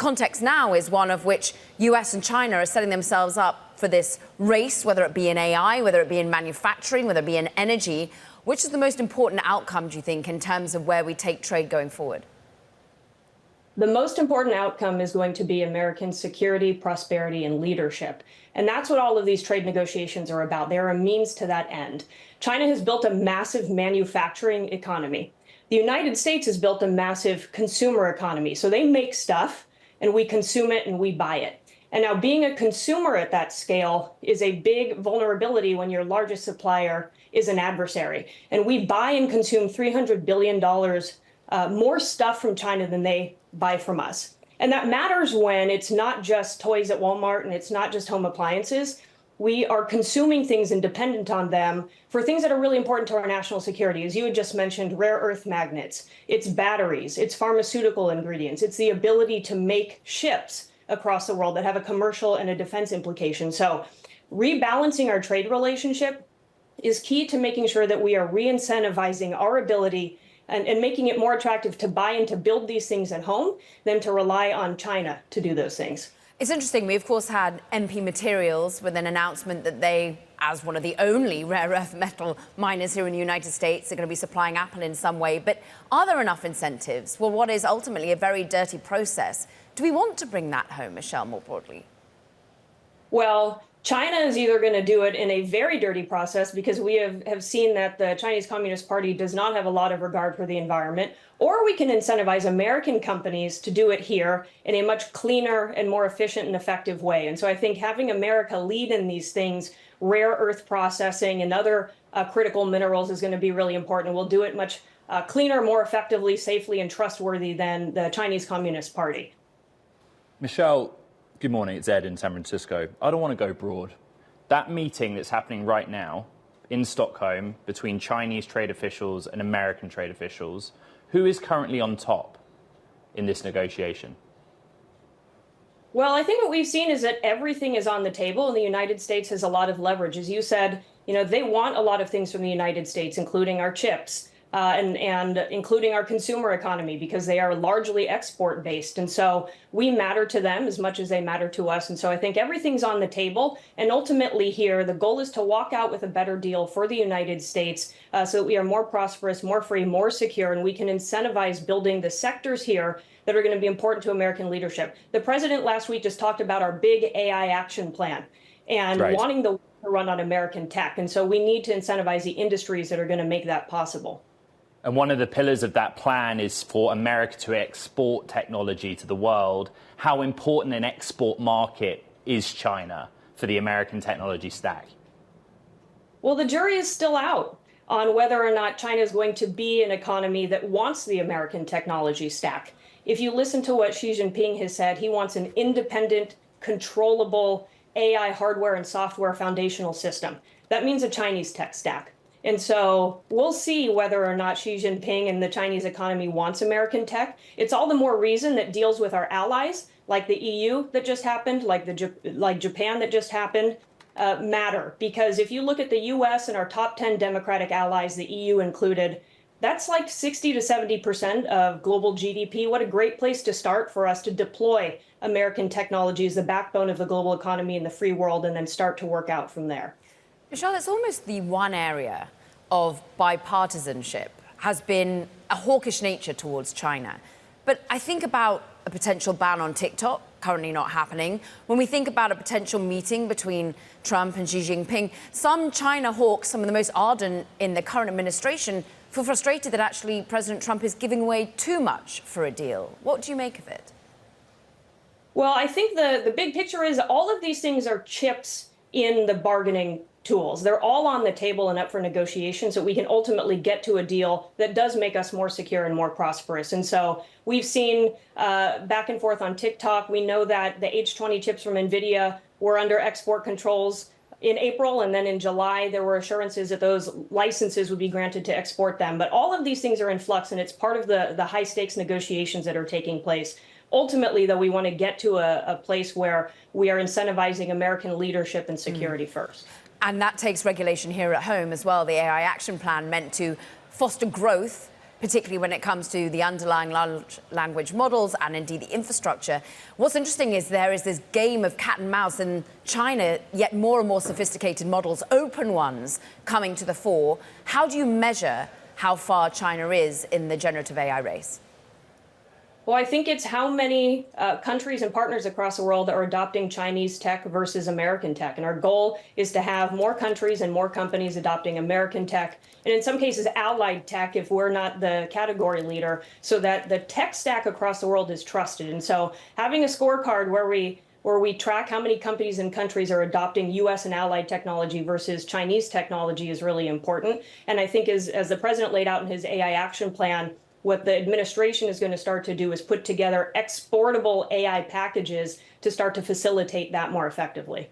context now is one of which US and China are setting themselves up for this race, whether it be in AI, whether it be in manufacturing, whether it be in energy. Which is the most important outcome, do you think, in terms of where we take trade going forward? The most important outcome is going to be American security, prosperity, and leadership. And that's what all of these trade negotiations are about. They're a means to that end. China has built a massive manufacturing economy. The United States has built a massive consumer economy. So they make stuff, and we consume it, and we buy it. And now being a consumer at that scale is a big vulnerability when your largest supplier is an adversary. And we buy and consume $300 billion more stuff from China than they buy from us. And that matters when it's not just toys at Walmart and it's not just home appliances. We are consuming things and dependent on them for things that are really important to our national security. As you had just mentioned, rare earth magnets, it's batteries, it's pharmaceutical ingredients, it's the ability to make ships across the world that have a commercial and a defense implication. So rebalancing our trade relationship is key to making sure that we are re-incentivizing our ability and making it more attractive to buy and to build these things at home than to rely on China to do those things. It's interesting. We, of course, had MP Materials with an announcement that they, as one of the only rare earth metal miners here in the United States, are going to be supplying Apple in some way. But are there enough incentives for what is ultimately a very dirty process? Do we want to bring that home, Michelle, more broadly? Well, China is either going to do it in a very dirty process because we have seen that the Chinese Communist Party does not have a lot of regard for the environment, or we can incentivize American companies to do it here in a much cleaner and more efficient and effective way. And so I think having America lead in these things, rare earth processing and other critical minerals, is going to be really important. We'll do it much cleaner, more effectively, safely, and trustworthy than the Chinese Communist Party. Michelle, good morning. It's Ed in San Francisco. I don't want to go broad. That meeting that's happening right now in Stockholm between Chinese trade officials and American trade officials, who is currently on top in this negotiation? Well, I think what we've seen is that everything is on the table, and the United States has a lot of leverage. As you said, they want a lot of things from the United States, including our chips. And including our consumer economy, because they are largely export based. And so we matter to them as much as they matter to us. And so I think everything's on the table. And ultimately here, the goal is to walk out with a better deal for the United States so that we are more prosperous, more free, more secure, and we can incentivize building the sectors here that are going to be important to American leadership. The president last week just talked about our big AI action plan and wanting the world to run on American tech. And so we need to incentivize the industries that are going to make that possible. And one of the pillars of that plan is for America to export technology to the world. How important an export market is China for the American technology stack? Well, the jury is still out on whether or not China is going to be an economy that wants the American technology stack. If you listen to what Xi Jinping has said, he wants an independent, controllable AI hardware and software foundational system. That means a Chinese tech stack. And so we'll see whether or not Xi Jinping and the Chinese economy wants American tech. It's all the more reason that deals with our allies, like the EU that just happened, like Japan that just happened, matter. Because if you look at the US and our top 10 democratic allies, the EU included, that's like 60 to 70% of global GDP. What a great place to start for us to deploy American technology as the backbone of the global economy in the free world, and then start to work out from there. Michelle, it's almost the one area of bipartisanship has been a hawkish nature towards China. But I think about a potential ban on TikTok, currently not happening. When we think about a potential meeting between Trump and Xi Jinping, some China hawks, some of the most ardent in the current administration, feel frustrated that actually President Trump is giving away too much for a deal. What do you make of it? Well, I think the big picture is all of these things are chips in the bargaining tools. They're all on the table and up for negotiation so we can ultimately get to a deal that does make us more secure and more prosperous. And so we've seen back and forth on TikTok. We know that the H20 chips from NVIDIA were under export controls in April, and then in July there were assurances that those licenses would be granted to export them. But all of these things are in flux, and it's part of the high stakes negotiations that are taking place. Ultimately, though, we want to get to a place where we are incentivizing American leadership and security first. And that takes regulation here at home as well. The AI Action Plan meant to foster growth, particularly when it comes to the underlying large language models and indeed the infrastructure. What's interesting is there is this game of cat and mouse in China, yet more and more sophisticated models, open ones, coming to the fore. How do you measure how far China is in the generative AI race? Well, I think it's how many countries and partners across the world are adopting Chinese tech versus American tech. And our goal is to have more countries and more companies adopting American tech, and in some cases, allied tech if we're not the category leader, so that the tech stack across the world is trusted. And so having a scorecard where we track how many companies and countries are adopting US and allied technology versus Chinese technology is really important. And I think as the president laid out in his AI action plan, what the administration is going to start to do is put together exportable AI packages to start to facilitate that more effectively.